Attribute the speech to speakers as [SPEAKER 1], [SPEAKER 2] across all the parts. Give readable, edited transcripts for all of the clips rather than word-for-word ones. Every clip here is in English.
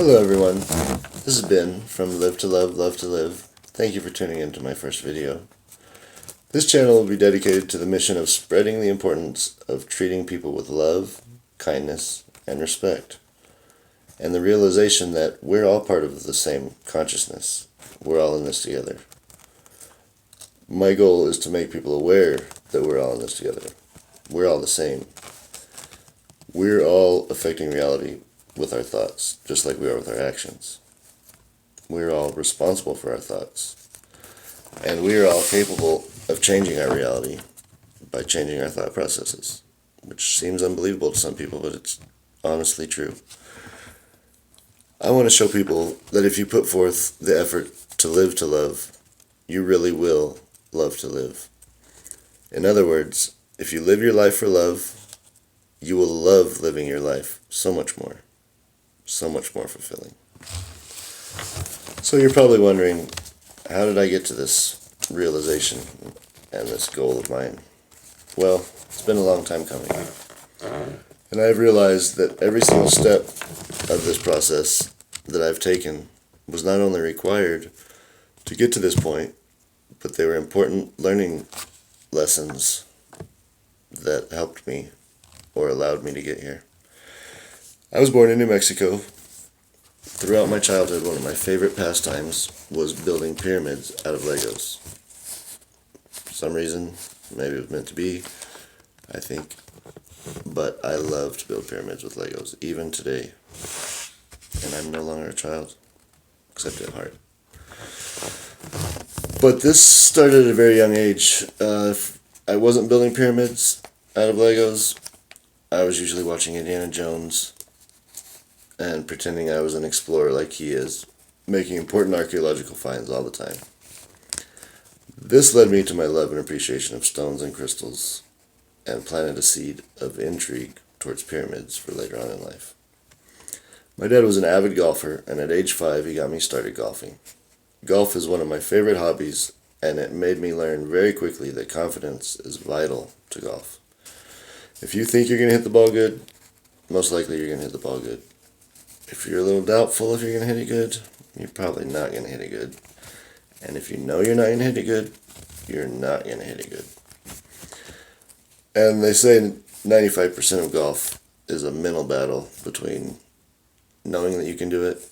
[SPEAKER 1] Hello everyone, this is Ben from Live to Love, Love to Live. Thank you for tuning in to my first video. This channel will be dedicated to the mission of spreading the importance of treating people with love, kindness, and respect, and the realization that we're all part of the same consciousness. We're all in this together. My goal is to make people aware that we're all in this together. We're all the same. We're all affecting reality with our thoughts, just like we are with our actions. We're all responsible for our thoughts. And we are all capable of changing our reality by changing our thought processes, which seems unbelievable to some people, but it's honestly true. I want to show people that if you put forth the effort to live to love, you really will love to live. In other words, if you live your life for love, you will love living your life so much more fulfilling. So you're probably wondering, how did I get to this realization and this goal of mine? Well, it's been a long time coming. And I've realized that every single step of this process that I've taken was not only required to get to this point, but they were important learning lessons that helped me or allowed me to get here. I was born in New Mexico. Throughout my childhood, one of my favorite pastimes was building pyramids out of Legos. For some reason, maybe it was meant to be, I think, but I love to build pyramids with Legos, even today. And I'm no longer a child, except at heart. But this started at a very young age. If I wasn't building pyramids out of Legos, I was usually watching Indiana Jones and pretending I was an explorer like he is, making important archaeological finds all the time. This led me to my love and appreciation of stones and crystals, and planted a seed of intrigue towards pyramids for later on in life. My dad was an avid golfer, and at age 5 he got me started golfing. Golf is one of my favorite hobbies, and it made me learn very quickly that confidence is vital to golf. If you think you're going to hit the ball good, most likely you're going to hit the ball good. If you're a little doubtful if you're going to hit it good, you're probably not going to hit it good. And if you know you're not going to hit it good, you're not going to hit it good. And they say 95% of golf is a mental battle between knowing that you can do it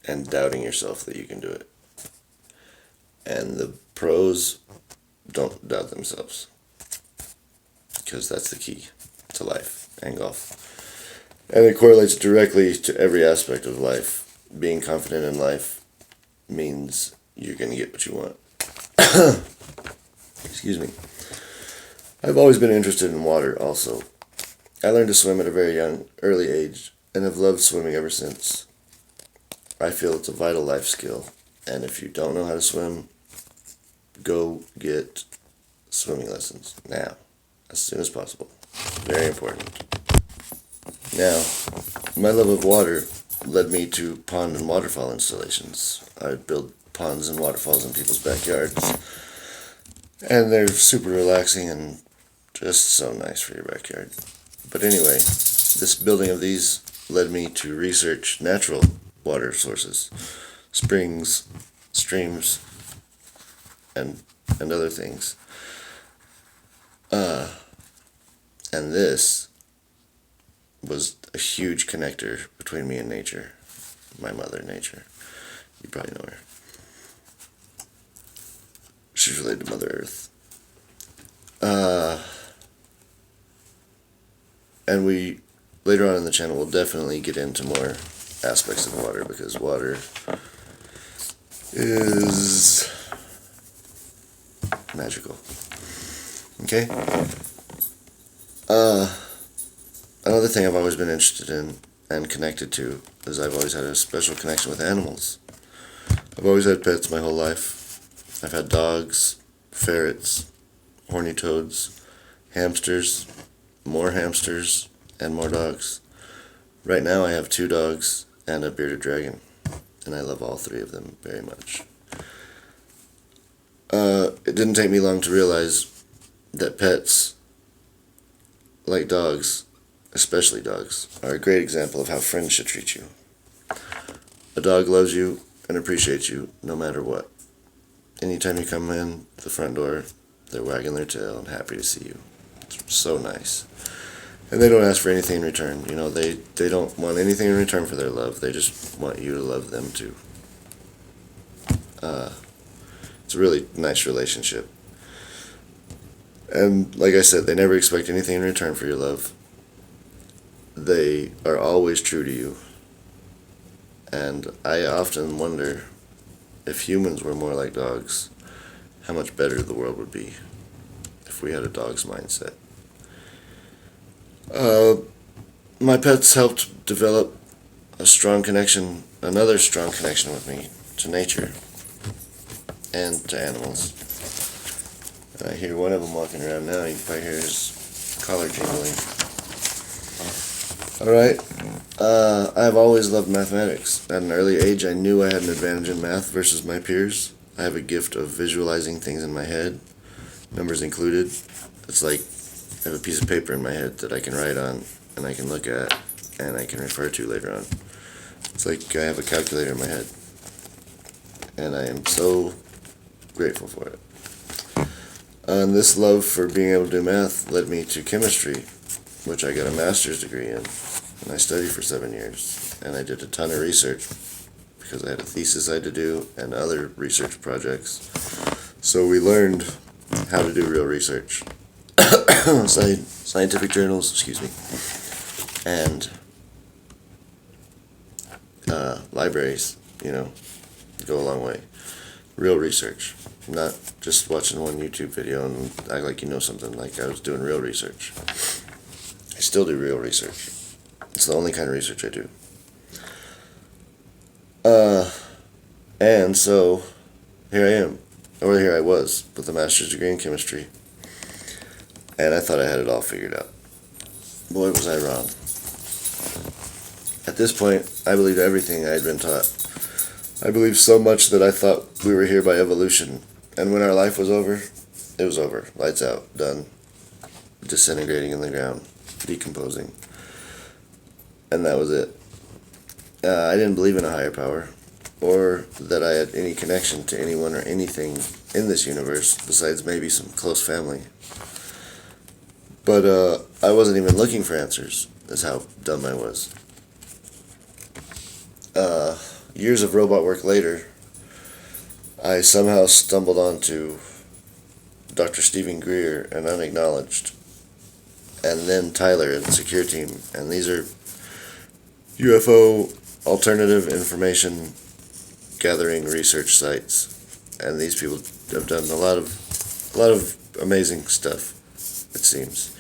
[SPEAKER 1] and doubting yourself that you can do it. And the pros don't doubt themselves, because that's the key to life and golf. And it correlates directly to every aspect of life. Being confident in life means you're going to get what you want. Excuse me. I've always been interested in water also. I learned to swim at a very early age, and have loved swimming ever since. I feel it's a vital life skill, and if you don't know how to swim, go get swimming lessons now, as soon as possible. Very important. Now, my love of water led me to pond and waterfall installations. I build ponds and waterfalls in people's backyards, and they're super relaxing and just so nice for your backyard. But anyway, this building of these led me to research natural water sources, springs, streams, and other things. And this was a huge connector between me and nature, my mother nature. You probably know her. She's related to Mother Earth. And we, later on in the channel, will definitely get into more aspects of water, because water is magical. Okay? Another thing I've always been interested in and connected to is I've always had a special connection with animals. I've always had pets my whole life. I've had dogs, ferrets, horny toads, hamsters, more hamsters, and more dogs. Right now I have 2 dogs and a bearded dragon, and I love all 3 of them very much. It didn't take me long to realize that pets, like dogs, especially dogs, are a great example of how friends should treat you. A dog loves you and appreciates you no matter what. Anytime you come in the front door, they're wagging their tail and happy to see you. It's so nice. And they don't ask for anything in return. You know, they don't want anything in return for their love. They just want you to love them too. It's a really nice relationship. And like I said, they never expect anything in return for your love. They are always true to you. And I often wonder if humans were more like dogs, how much better the world would be if we had a dog's mindset. My pets helped develop another strong connection with me, to nature and to animals. I hear one of them walking around now. You can probably hear his collar jingling. Alright, I've always loved mathematics. At an early age, I knew I had an advantage in math versus my peers. I have a gift of visualizing things in my head, numbers included. It's like I have a piece of paper in my head that I can write on, and I can look at, and I can refer to later on. It's like I have a calculator in my head, and I am so grateful for it. And this love for being able to do math led me to chemistry, which I got a master's degree in, and I studied for 7 years, and I did a ton of research because I had a thesis I had to do and other research projects. So we learned how to do real research. Scientific journals, and libraries, go a long way. Real research, not just watching one YouTube video and act like you know something. Like I was doing real research. I still do real research. It's the only kind of research I do. And so here I was with a master's degree in chemistry, and I thought I had it all figured out. Boy, was I wrong. At this point, I believed everything I had been taught. I believed so much that I thought we were here by evolution, and when our life was over, it was over. Lights out, done. Disintegrating in the ground, decomposing. And that was it. I didn't believe in a higher power, or that I had any connection to anyone or anything in this universe besides maybe some close family. But I wasn't even looking for answers, is how dumb I was. Years of robot work later, I somehow stumbled onto Dr. Stephen Greer and Unacknowledged, and then Tyler and Secure Team, and these are UFO alternative information gathering research sites, and these people have done a lot of amazing stuff, it seems.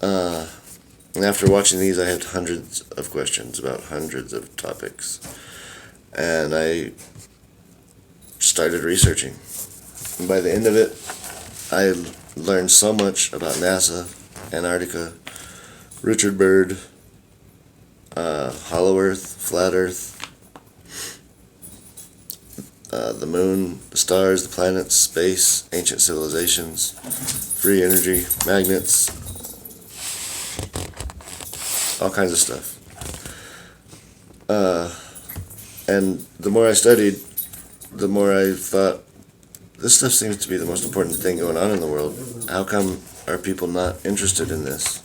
[SPEAKER 1] And after watching these, I had hundreds of questions about hundreds of topics, and I started researching. And by the end of it, I learned so much about NASA, Antarctica, Richard Byrd, Hollow Earth, Flat Earth, the moon, the stars, the planets, space, ancient civilizations, free energy, magnets, all kinds of stuff. And the more I studied, the more I thought, this stuff seems to be the most important thing going on in the world. How come are people not interested in this?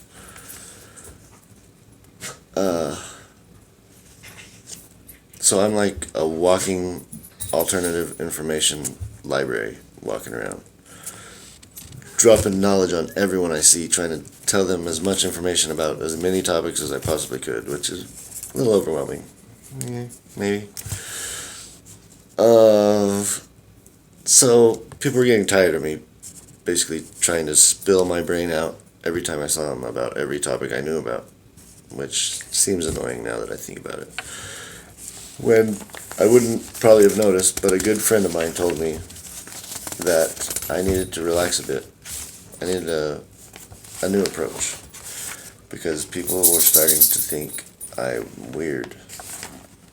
[SPEAKER 1] So I'm like a walking alternative information library, walking around, dropping knowledge on everyone I see, trying to tell them as much information about as many topics as I possibly could, which is a little overwhelming. Maybe. So people were getting tired of me basically trying to spill my brain out every time I saw them about every topic I knew about, which seems annoying now that I think about it. When I wouldn't probably have noticed, but a good friend of mine told me that I needed to relax a bit. I needed a new approach, because people were starting to think I'm weird,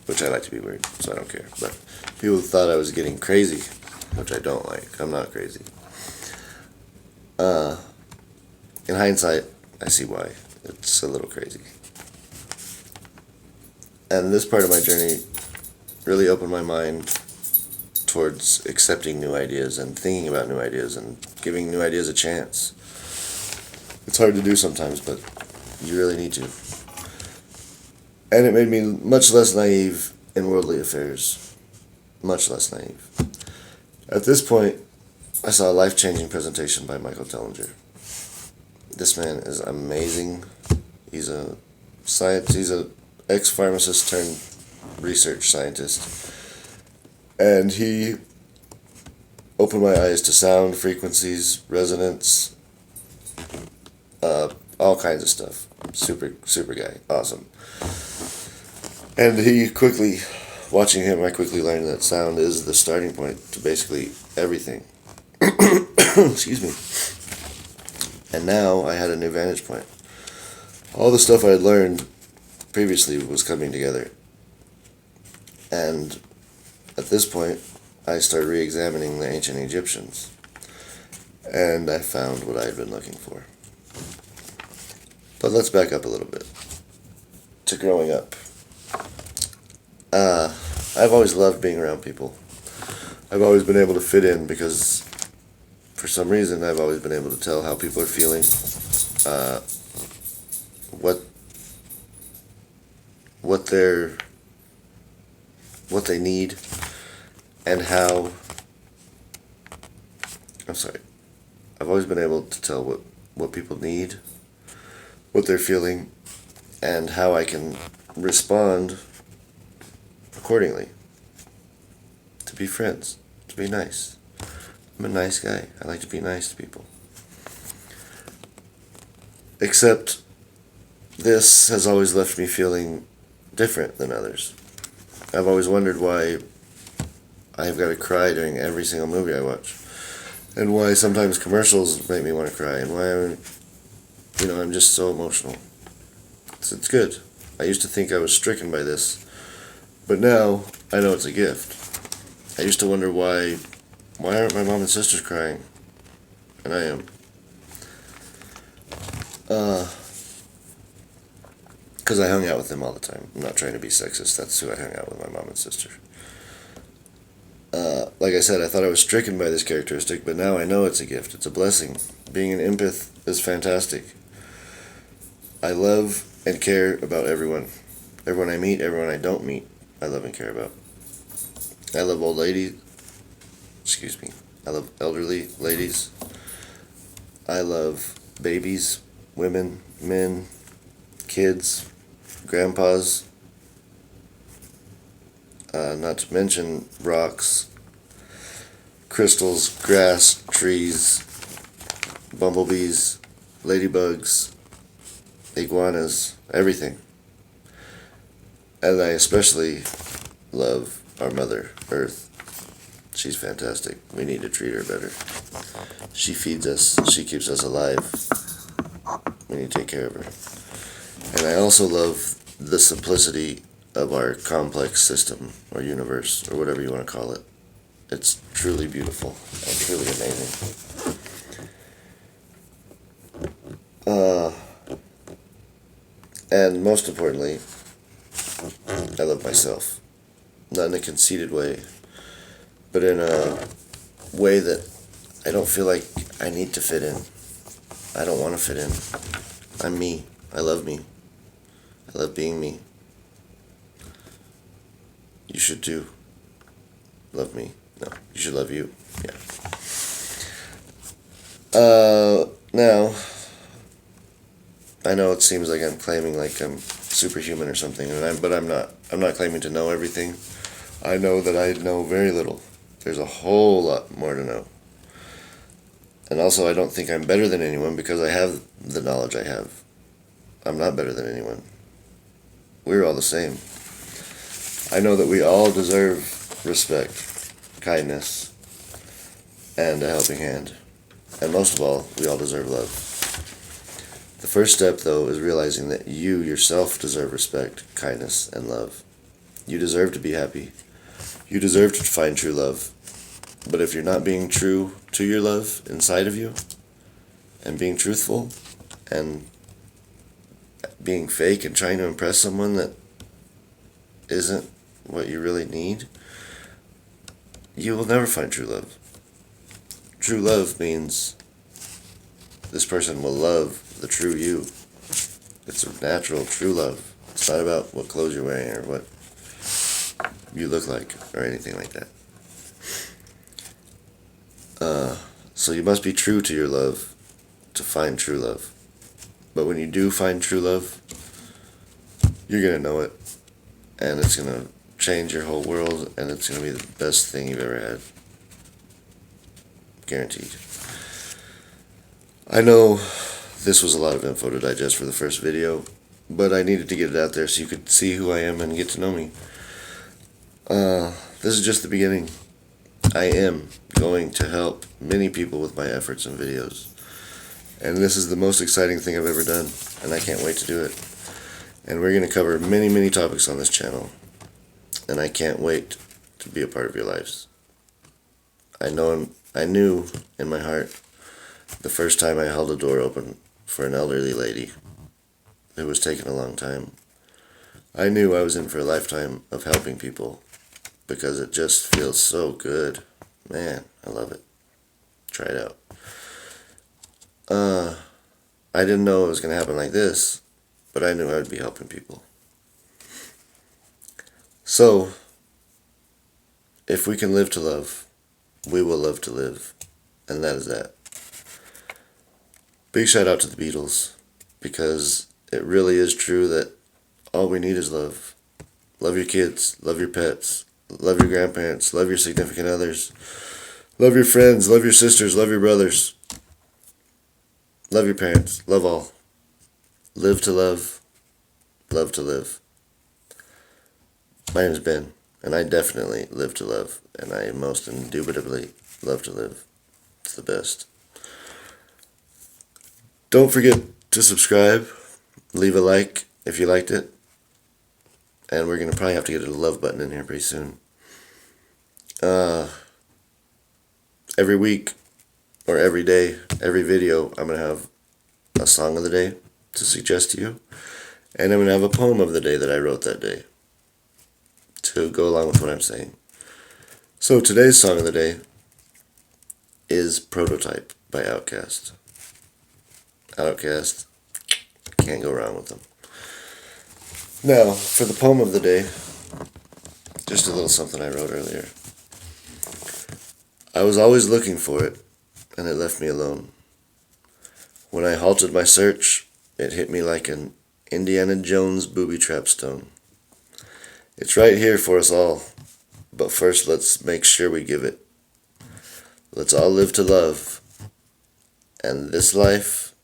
[SPEAKER 1] which I like to be weird, so I don't care. But people thought I was getting crazy, which I don't like. I'm not crazy. In hindsight, I see why. It's a little crazy. And this part of my journey really opened my mind towards accepting new ideas and thinking about new ideas and giving new ideas a chance. It's hard to do sometimes, but you really need to. And it made me much less naive in worldly affairs. Much less naive. At this point, I saw a life-changing presentation by Michael Tellinger. This man is amazing. He's a ex-pharmacist turned research scientist. And he opened my eyes to sound, frequencies, resonance, all kinds of stuff. Super guy. Awesome. And watching him, I quickly learned that sound is the starting point to basically everything. Excuse me. And now I had a new vantage point. All the stuff I had learned previously was coming together. And at this point, I started re-examining the ancient Egyptians. And I found what I had been looking for. But let's back up a little bit to growing up. I've always loved being around people. I've always been able to fit in because for some reason I've always been able to tell how people are feeling, what they need, and how. I've always been able to tell what people need, what they're feeling, and how I can respond accordingly. To be friends, to be nice. I'm a nice guy. I like to be nice to people. Except this has always left me feeling different than others. I've always wondered why I've got to cry during every single movie I watch. And why sometimes commercials make me want to cry. And why I'm just so emotional. It's good. I used to think I was stricken by this. But now, I know it's a gift. I used to wonder why aren't my mom and sisters crying? And I am. Because I hung out with them all the time. I'm not trying to be sexist. That's who I hung out with, my mom and sister. Like I said, I thought I was stricken by this characteristic, but now I know it's a gift. It's a blessing. Being an empath is fantastic. I love and care about everyone. Everyone I meet, everyone I don't meet, I love and care about. I love old ladies. Excuse me. I love elderly ladies. I love babies, women, men, kids, grandpas. Not to mention rocks, crystals, grass, trees, bumblebees, ladybugs, iguanas, everything. And I especially love our Mother Earth. She's fantastic. We need to treat her better. She feeds us. She keeps us alive. We need to take care of her. And I also love the simplicity of our complex system or universe or whatever you want to call it. It's truly beautiful and truly amazing. And most importantly, I love myself. Not in a conceited way, but in a way that I don't feel like I need to fit in. I don't want to fit in. I'm me. I love me. I love being me. You should too. Love me. No, you should love you. Yeah. Now, I know it seems like I'm claiming like I'm superhuman or something, but I'm not. I'm not claiming to know everything. I know that I know very little. There's a whole lot more to know. And also, I don't think I'm better than anyone because I have the knowledge I have. I'm not better than anyone. We're all the same. I know that we all deserve respect, kindness, and a helping hand. And most of all, we all deserve love. The first step, though, is realizing that you yourself deserve respect, kindness, and love. You deserve to be happy. You deserve to find true love. But if you're not being true to your love inside of you, and being truthful, and being fake and trying to impress someone that isn't what you really need, you will never find true love. True love means this person will love the true you. It's a natural, true love. It's not about what clothes you're wearing or what you look like or anything like that. So you must be true to your love to find true love. But when you do find true love, you're going to know it. And it's going to change your whole world, and it's going to be the best thing you've ever had. Guaranteed. I know this was a lot of info to digest for the first video, but I needed to get it out there so you could see who I am and get to know me. This is just the beginning. I am going to help many people with my efforts and videos. And this is the most exciting thing I've ever done, and I can't wait to do it. And we're going to cover many, many topics on this channel, and I can't wait to be a part of your lives. I knew in my heart the first time I held a door open for an elderly lady who was taking a long time. I knew I was in for a lifetime of helping people because it just feels so good. Man, I love it. Try it out. I didn't know it was going to happen like this, but I knew I would be helping people. So, if we can live to love, we will love to live. And that is that. Big shout out to the Beatles, because it really is true that all we need is love. Love your kids, love your pets, love your grandparents, love your significant others, love your friends, love your sisters, love your brothers, love your parents, love all. Live to love to live. My name is Ben, and I definitely live to love, and I most indubitably love to live. It's the best. Don't forget to subscribe, leave a like if you liked it, and we're going to probably have to get a love button in here pretty soon. Every week, or every day, every video, I'm going to have a song of the day to suggest to you, and I'm going to have a poem of the day that I wrote that day to go along with what I'm saying. So today's song of the day is Prototype by Outkast. Outkast, can't go wrong with them. Now, for the poem of the day, just a little something I wrote earlier. I was always looking for it, and it left me alone. When I halted my search, it hit me like an Indiana Jones booby-trap stone. It's right here for us all, but first let's make sure we give it. Let's all live to love, and this life,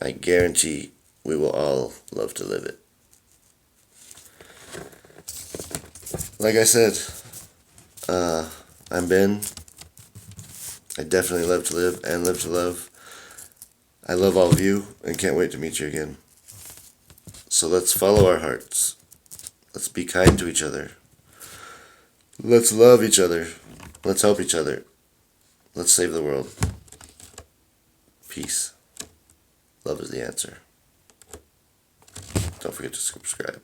[SPEAKER 1] I guarantee we will all love to live it. Like I said, I'm Ben. I definitely love to live and live to love. I love all of you and can't wait to meet you again. So let's follow our hearts. Let's be kind to each other. Let's love each other. Let's help each other. Let's save the world. Peace. Love is the answer. Don't forget to subscribe.